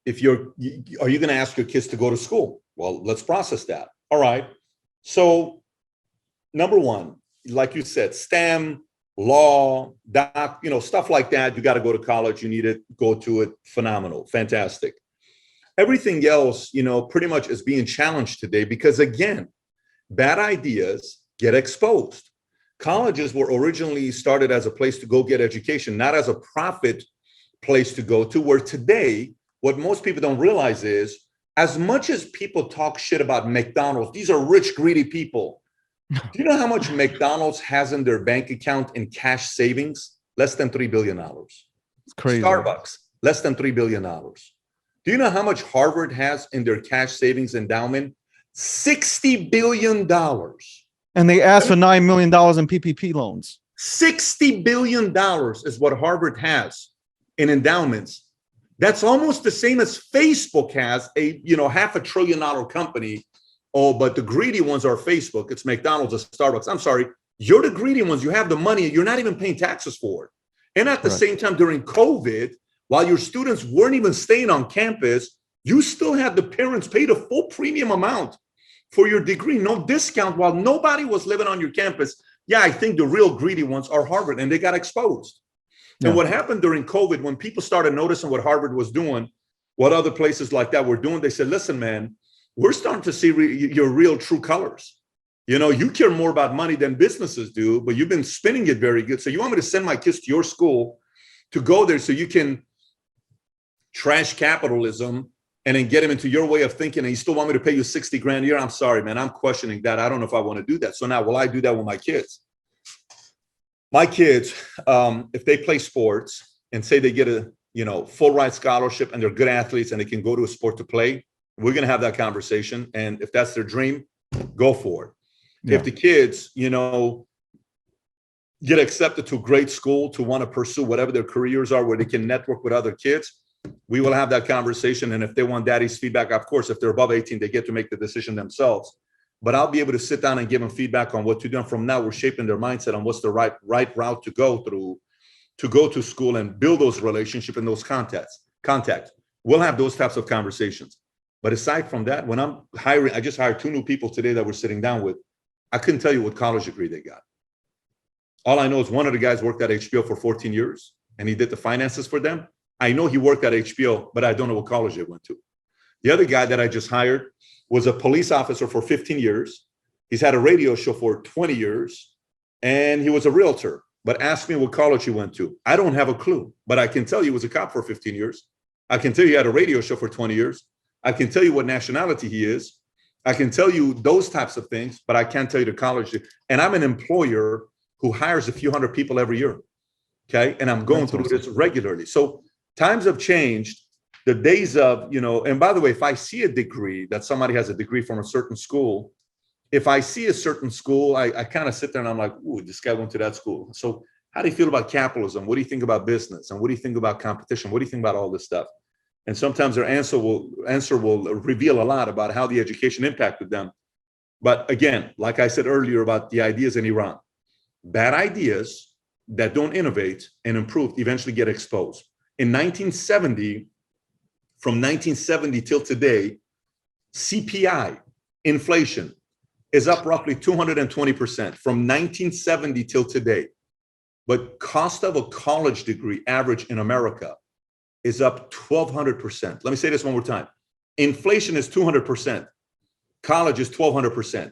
B: are you going to ask your kids to go to school? Well, let's process that. All right. So number one, like you said, STEM, law, stuff like that. You got to go to college. You need to go to it. Phenomenal. Fantastic. Everything else, pretty much is being challenged today because, again, bad ideas get exposed. Colleges were originally started as a place to go get education, not as a profit place to go to, where today, what most people don't realize is, as much as people talk shit about McDonald's, these are rich, greedy people. Do you know how much McDonald's has in their bank account in cash savings? Less than $3 billion.
A: It's crazy.
B: Starbucks, less than $3 billion. Do you know how much Harvard has in their cash savings endowment? $60 billion.
A: And they asked for $9 million in PPP loans.
B: $60 billion is what Harvard has in endowments. That's almost the same as Facebook has, a $500 billion company. Oh, but the greedy ones are Facebook. It's McDonald's or Starbucks. I'm sorry. You're the greedy ones. You have the money. You're not even paying taxes for it. And at the same time, during COVID, while your students weren't even staying on campus, you still had the parents pay the full premium amount for your degree, no discount, while nobody was living on your campus. Yeah, I think the real greedy ones are Harvard, and they got exposed. Yeah. And what happened during COVID, when people started noticing what Harvard was doing, what other places like that were doing, they said, listen, man, we're starting to see your real true colors. You care more about money than businesses do, but you've been spinning it very good. So you want me to send my kids to your school to go there so you can trash capitalism and then get them into your way of thinking, and you still want me to pay you 60 grand a year? I'm sorry, man, I'm questioning that. I don't know if I want to do that. So now, will I do that with my kids? My kids, if they play sports and say they get a full ride scholarship and they're good athletes and they can go to a sport to play, we're going to have that conversation. And if that's their dream, go for it. Yeah. If the kids, get accepted to great school to want to pursue whatever their careers are, where they can network with other kids, we will have that conversation. And if they want daddy's feedback, of course, if they're above 18, they get to make the decision themselves. But I'll be able to sit down and give them feedback on what to do. And from now, we're shaping their mindset on what's the right route to go through to go to school and build those relationships and those contacts. We'll have those types of conversations. But aside from that, when I'm hiring, I just hired 2 new people today that we're sitting down with. I couldn't tell you what college degree they got. All I know is one of the guys worked at HBO for 14 years and he did the finances for them. I know he worked at HBO, but I don't know what college they went to. The other guy that I just hired was a police officer for 15 years. He's had a radio show for 20 years and he was a realtor, but ask me what college he went to. I don't have a clue, but I can tell you he was a cop for 15 years. I can tell you he had a radio show for 20 years. I can tell you what nationality he is. I can tell you those types of things, but I can't tell you the college. And I'm an employer who hires a few hundred people every year. Okay. And I'm going through this regularly. So times have changed. The days of, and by the way, if I see a degree that somebody has a degree from a certain school, if I see a certain school, I kind of sit there and I'm like, ooh, this guy went to that school. So how do you feel about capitalism? What do you think about business? And what do you think about competition? What do you think about all this stuff? And sometimes their answer will reveal a lot about how the education impacted them. But again, like I said earlier about the ideas in Iran, bad ideas that don't innovate and improve eventually get exposed. In 1970, from 1970 till today, CPI, inflation, is up roughly 220% from 1970 till today. But cost of a college degree average in America is up 1,200%. Let me say this one more time. Inflation is 200%. College is 1,200%.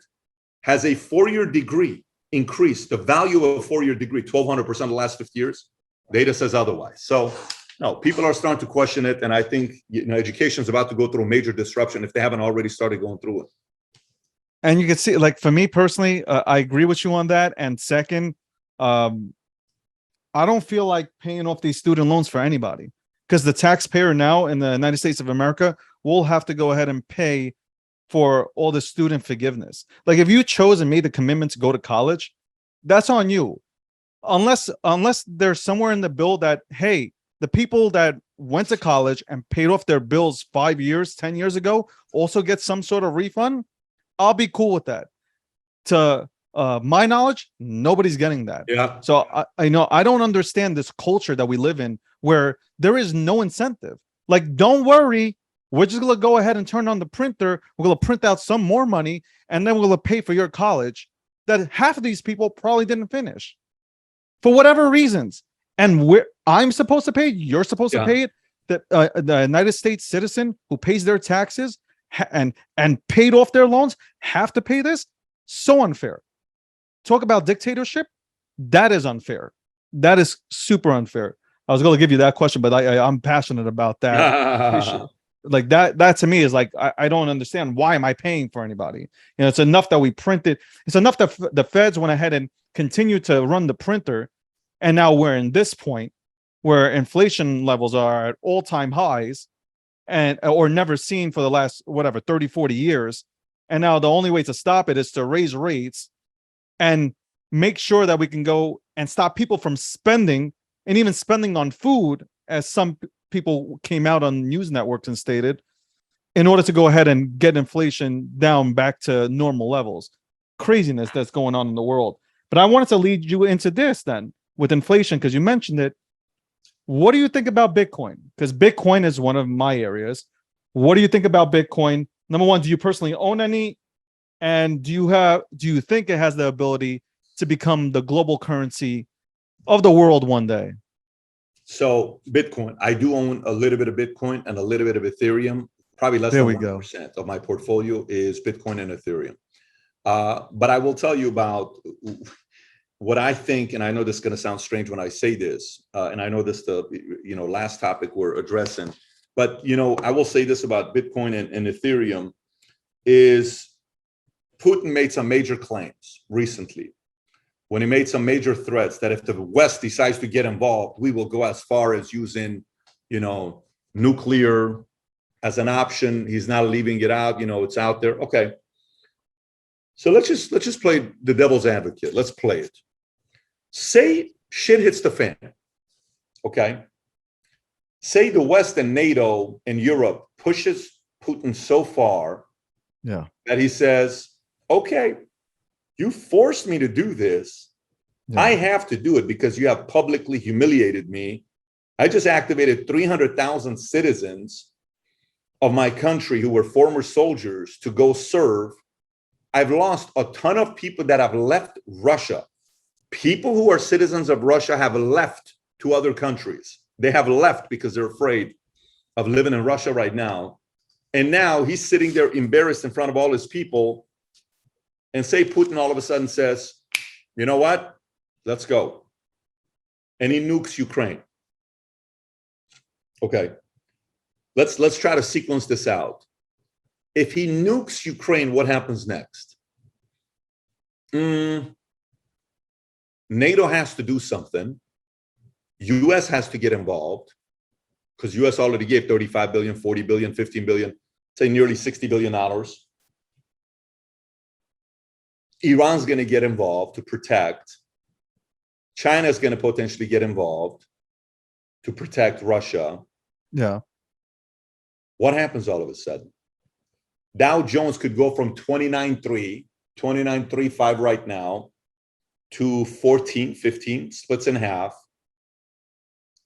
B: Has a 4-year degree increased the value of a 4-year degree 1,200% in the last 50 years? Data says otherwise. So no, people are starting to question it. And I think education is about to go through a major disruption if they haven't already started going through it.
A: And you can see, like, for me personally, I agree with you on that. And second, I don't feel like paying off these student loans for anybody, because the taxpayer now in the United States of America will have to go ahead and pay for all the student forgiveness. Like, if you chose and made the commitment to go to college, that's on you. Unless there's somewhere in the bill that, hey, the people that went to college and paid off their bills 5 years, 10 years ago also get some sort of refund, I'll be cool with that. To my knowledge, nobody's getting that. Yeah. So I know I don't understand this culture that we live in where there is no incentive. Like, don't worry, we're just going to go ahead and turn on the printer. We're going to print out some more money, and then we're going to pay for your college that half of these people probably didn't finish for whatever reasons. And I'm supposed to pay it, you're supposed to pay it. The United States citizen who pays their taxes and paid off their loans have to pay this? So unfair. Talk about dictatorship. That is unfair. That is super unfair. I was going to give you that question, but I'm passionate about that. Like that to me is like, I don't understand. Why am I paying for anybody? It's enough that we printed. It's enough that the feds went ahead and continued to run the printer. And now we're in this point where inflation levels are at all-time highs or never seen for the last, 30, 40 years. And now the only way to stop it is to raise rates. And make sure that we can go and stop people from spending, and even spending on food, as some people came out on news networks and stated, in order to go ahead and get inflation down back to normal levels. Craziness that's going on in the world. But I wanted to lead you into this then with inflation, because you mentioned it. What do you think about Bitcoin? Because Bitcoin is one of my areas. What do you think about Bitcoin? Number one, do you personally own any? And do you think it has the ability to become the global currency of the world one day?
B: So Bitcoin, I do own a little bit of Bitcoin and a little bit of Ethereum. Probably less than 1% of my portfolio is Bitcoin and Ethereum. But I will tell you about what I think, and I know this is going to sound strange when I say this, and I know this the last topic we're addressing, but I will say this about Bitcoin and Ethereum is Putin made some major claims recently when he made some major threats that if the West decides to get involved, we will go as far as using, nuclear as an option. He's not leaving it out. It's out there. Okay. So let's just play the devil's advocate. Let's play it. Say shit hits the fan. Okay. Say the West and NATO and Europe pushes Putin so far that he says, okay, you forced me to do this. I have to do it because you have publicly humiliated me. I just activated 300,000 citizens of my country who were former soldiers to go serve. I've lost a ton of people that have left Russia. People who are citizens of Russia have left to other countries. They have left because they're afraid of living in Russia right now. And now he's sitting there embarrassed in front of all his people. And say Putin all of a sudden says, you know what? Let's go. And he nukes Ukraine. Okay. Let's try to sequence this out. If he nukes Ukraine, what happens next? NATO has to do something. US has to get involved because US already gave 35 billion, 40 billion, 15 billion, say nearly $60 billion. Iran's going to get involved to protect. China's going to potentially get involved to protect Russia.
A: Yeah.
B: What happens all of a sudden? Dow Jones could go from 29.35 right now to 14, 15, splits in half.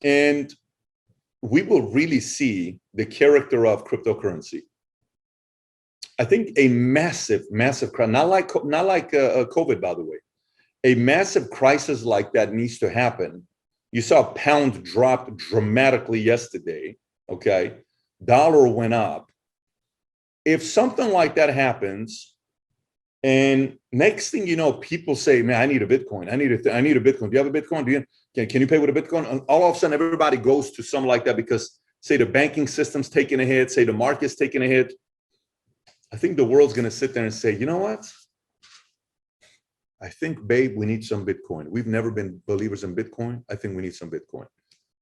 B: And we will really see the character of cryptocurrency. I think a massive crisis, not like COVID, by the way, a massive crisis like that needs to happen. You saw pound drop dramatically yesterday, okay? Dollar went up. If something like that happens, and next thing you know, people say, man, I need a Bitcoin. I need a Bitcoin. Do you have a Bitcoin? Can you pay with a Bitcoin? And all of a sudden, everybody goes to something like that because, say, the banking system's taking a hit, say the market's taking a hit. I think the world's going to sit there and say, you know what? I think, babe, we need some Bitcoin. We've never been believers in Bitcoin. I think we need some Bitcoin.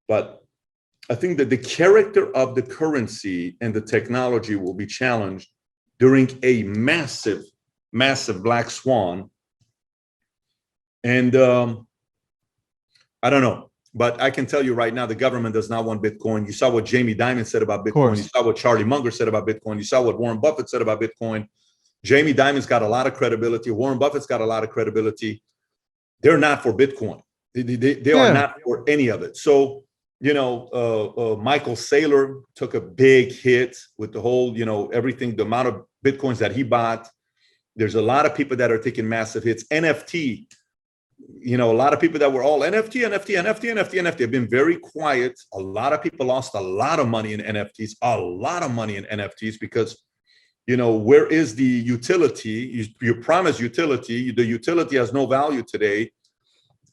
B: But I think that the character of the currency and the technology will be challenged during a massive black swan. And I don't know, but I can tell you right now, the government does not want Bitcoin. You saw what Jamie Dimon said about Bitcoin. You saw what Charlie Munger said about Bitcoin. You saw what Warren Buffett said about Bitcoin. Jamie Dimon's got a lot of credibility. Warren Buffett's got a lot of credibility. They're not for Bitcoin. They are not for any of it. So, Michael Saylor took a big hit with the whole, everything, the amount of Bitcoins that he bought. There's a lot of people that are taking massive hits. NFT, a lot of people that were all NFT have been very quiet. A lot of people lost a lot of money in NFTs, because, where is the utility? You promise utility. The utility has no value today.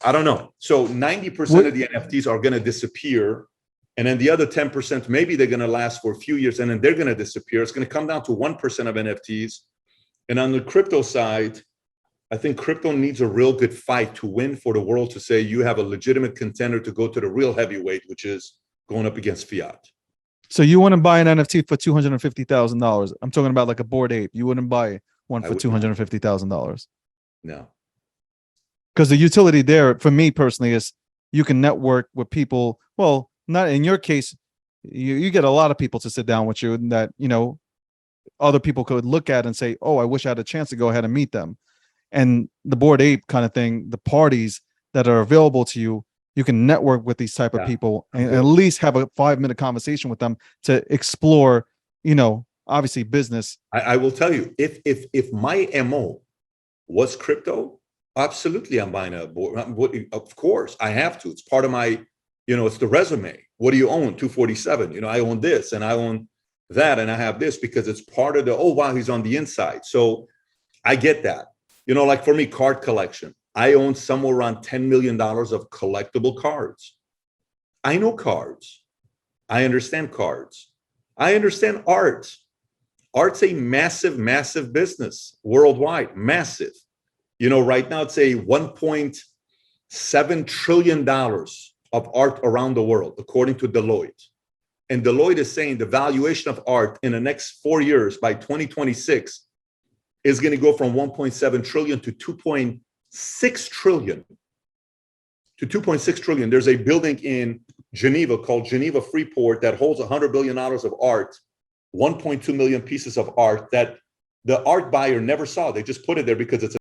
B: I don't know. So 90% of the NFTs are going to disappear. And then the other 10%, maybe they're going to last for a few years and then they're going to disappear. It's going to come down to 1% of NFTs. And on the crypto side, I think crypto needs a real good fight to win for the world to say you have a legitimate contender to go to the real heavyweight, which is going up against fiat.
A: So you wouldn't buy an NFT for $250,000. I'm talking about like a Bored Ape. You wouldn't buy one for $250,000.
B: No.
A: because the utility there for me personally is you can network with people. Well, not in your case, you get a lot of people to sit down with you that, you know, other people could look at and say, oh, I wish I had a chance to go ahead and meet them. And the Bored Ape kind of thing, the parties that are available to you, you can network with these type of people and at least have a 5-minute conversation with them to explore, you know, obviously business.
B: I will tell you, if my MO was crypto, absolutely I'm buying a board. Of course, I have to. It's part of my, you know, it's the resume. What do you own? 247. You know, I own this and I own that and I have this because it's part of the, oh, wow, he's on the inside. So I get that. You know, like for me, card collection. I own somewhere around $10 million of collectible cards. I know cards. I understand cards. I understand art. Art's a massive, massive business worldwide, massive. You know, right now it's a $1.7 trillion of art around the world, according to Deloitte. And Deloitte is saying the valuation of art in the next 4 years by 2026 is going to go from 1.7 trillion to 2.6 trillion. To 2.6 trillion. There's a building in Geneva called Geneva Freeport that holds $100 billion of art, 1.2 million pieces of art that the art buyer never saw. They just put it there because it's